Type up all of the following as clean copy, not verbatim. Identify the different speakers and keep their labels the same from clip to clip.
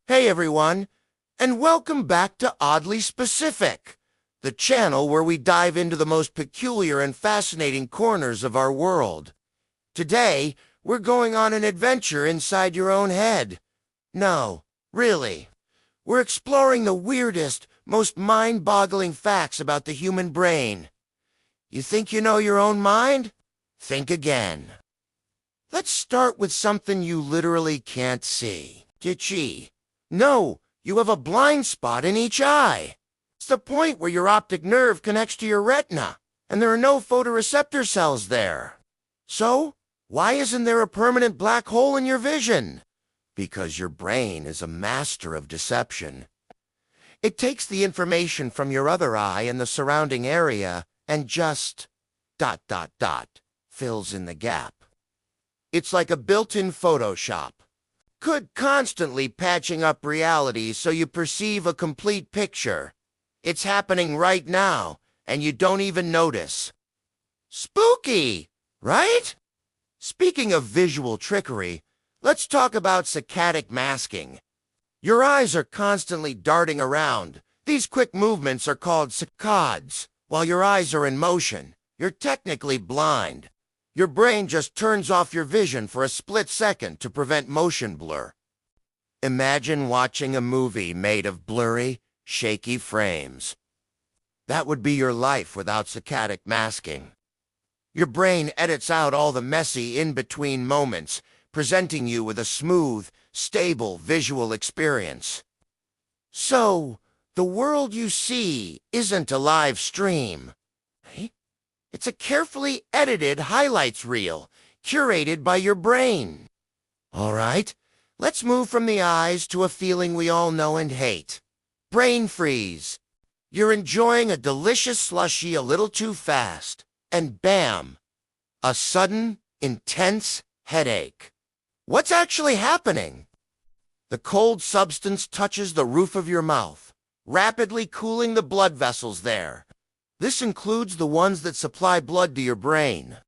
Speaker 1: Hey everyone, and welcome back to Oddly Specific, the channel where we dive into the most peculiar and fascinating corners of our world. Today, we're going on an adventure inside your own head. No, really. We're exploring the weirdest, most mind-boggling facts about the human brain. You think you know your own mind? Think again. Let's start with something you literally can't see. Itchy. No, you have a blind spot in each eye. It's the point where your optic nerve connects to your retina, and there are no photoreceptor cells there. So, why isn't there a permanent black hole in your vision? Because your brain is a master of deception. It takes the information from your other eye and the surrounding area and just ... fills in the gap. It's like a built-in Photoshop. Could constantly patching up reality so you perceive a complete picture. It's happening right now, and you don't even notice. Spooky, right? Speaking of visual trickery, let's talk about saccadic masking. Your eyes are constantly darting around. These quick movements are called saccades. While your eyes are in motion, you're technically blind. Your brain just turns off your vision for a split second to prevent motion blur. Imagine watching a movie made of blurry, shaky frames. That would be your life without saccadic masking. Your brain edits out all the messy in-between moments, presenting you with a smooth, stable visual experience. So, the world you see isn't a live stream. It's a carefully edited highlights reel, curated by your brain. All right, let's move from the eyes to a feeling we all know and hate. Brain freeze. You're enjoying a delicious slushie a little too fast, and bam! A sudden, intense headache. What's actually happening? The cold substance touches the roof of your mouth, rapidly cooling the blood vessels there. This includes the ones that supply blood to your brain.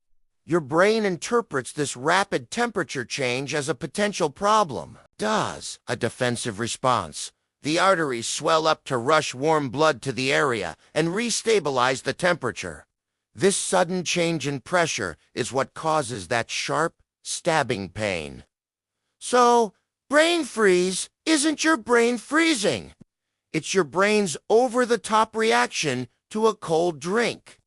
Speaker 1: Your brain interprets this rapid temperature change as a potential problem. Does a defensive response. The arteries swell up to rush warm blood to the area and restabilize the temperature. This sudden change in pressure is what causes that sharp, stabbing pain. So, brain freeze isn't your brain freezing. It's your brain's over-the-top reaction to a cold drink.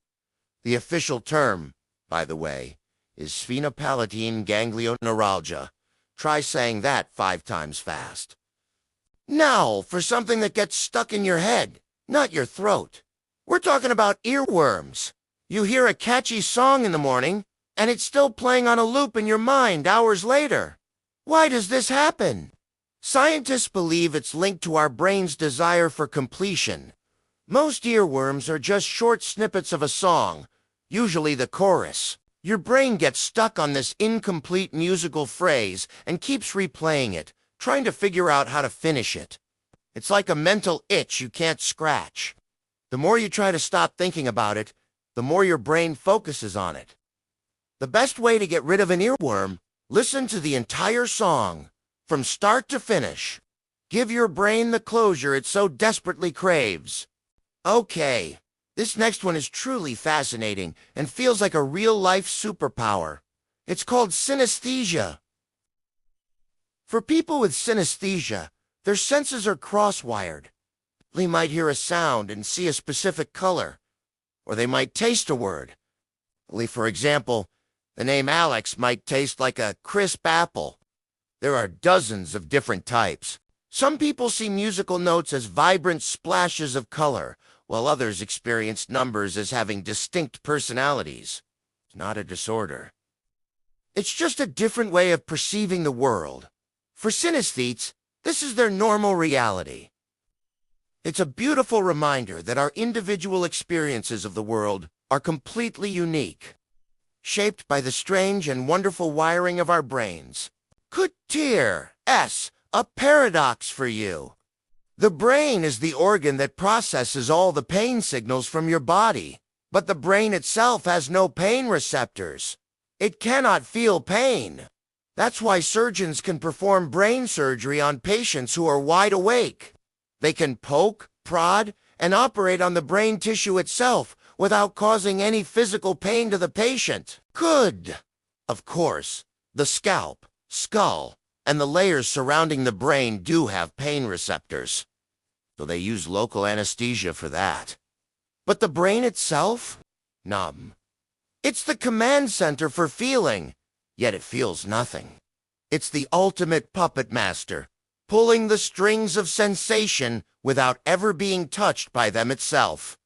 Speaker 1: The official term, by the way, is sphenopalatine ganglioneuralgia. Try saying that 5 times fast. Now, for something that gets stuck in your head, not your throat. We're talking about earworms. You hear a catchy song in the morning, and it's still playing on a loop in your mind hours later. Why does this happen? Scientists believe it's linked to our brain's desire for completion. Most earworms are just short snippets of a song, usually the chorus. Your brain gets stuck on this incomplete musical phrase and keeps replaying it, trying to figure out how to finish it. It's like a mental itch you can't scratch. The more you try to stop thinking about it, the more your brain focuses on it. The best way to get rid of an earworm, listen to the entire song, from start to finish. Give your brain the closure it so desperately craves. Okay, this next one is truly fascinating and feels like a real-life superpower. It's called synesthesia. For people with synesthesia, their senses are cross-wired. They might hear a sound and see a specific color, or they might taste a word. For example, the name Alex might taste like a crisp apple. There are dozens of different types. Some people see musical notes as vibrant splashes of color, while others experience numbers as having distinct personalities. It's not a disorder. It's just a different way of perceiving the world. For synesthetes, this is their normal reality. It's a beautiful reminder that our individual experiences of the world are completely unique, shaped by the strange and wonderful wiring of our brains. Could a paradox for you. The brain is the organ that processes all the pain signals from your body, but the brain itself has no pain receptors. It cannot feel pain. That's why surgeons can perform brain surgery on patients who are wide awake. They can poke, prod, and operate on the brain tissue itself without causing any physical pain to the patient. Good. Of course, the scalp, skull, and the layers surrounding the brain do have pain receptors, so they use local anesthesia for that. But the brain itself? Numb. It's the command center for feeling, yet it feels nothing. It's the ultimate puppet master, pulling the strings of sensation without ever being touched by them itself.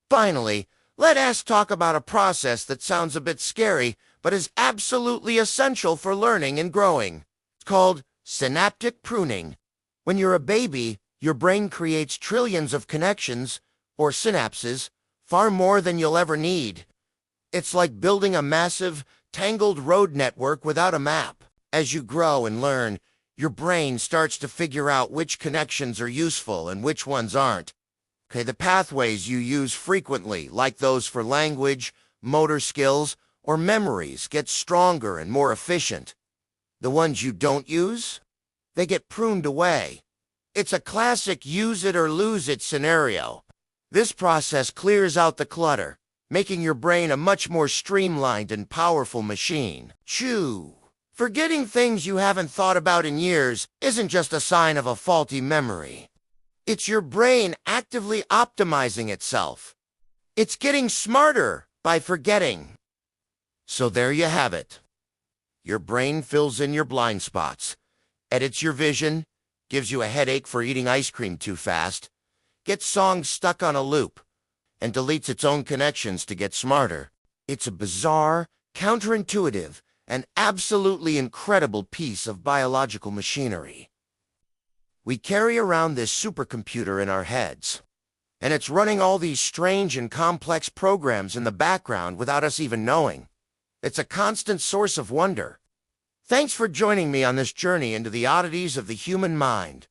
Speaker 1: Finally, let us talk about a process that sounds a bit scary, but is absolutely essential for learning and growing. It's called synaptic pruning. When you're a baby, your brain creates trillions of connections, or synapses, far more than you'll ever need. It's like building a massive, tangled road network without a map. As you grow and learn, your brain starts to figure out which connections are useful and which ones aren't. Okay, the pathways you use frequently, like those for language, motor skills, or memories, get stronger and more efficient. The ones you don't use, they get pruned away. It's a classic use it or lose it scenario. This process clears out the clutter, making your brain a much more streamlined and powerful machine. Chew. Forgetting things you haven't thought about in years isn't just a sign of a faulty memory. It's your brain actively optimizing itself. It's getting smarter by forgetting. So there you have it. Your brain fills in your blind spots, edits your vision, gives you a headache for eating ice cream too fast, gets songs stuck on a loop, and deletes its own connections to get smarter. It's a bizarre, counterintuitive, and absolutely incredible piece of biological machinery. We carry around this supercomputer in our heads, and it's running all these strange and complex programs in the background without us even knowing. It's a constant source of wonder. Thanks for joining me on this journey into the oddities of the human mind.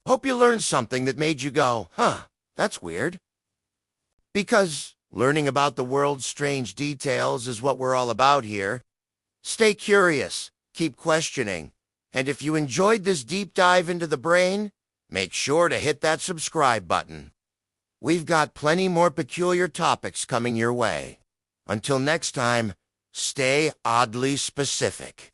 Speaker 1: Hope you learned something that made you go, huh, that's weird. Because learning about the world's strange details is what we're all about here. Stay curious, keep questioning, and if you enjoyed this deep dive into the brain, make sure to hit that subscribe button. We've got plenty more peculiar topics coming your way. Until next time, stay oddly specific.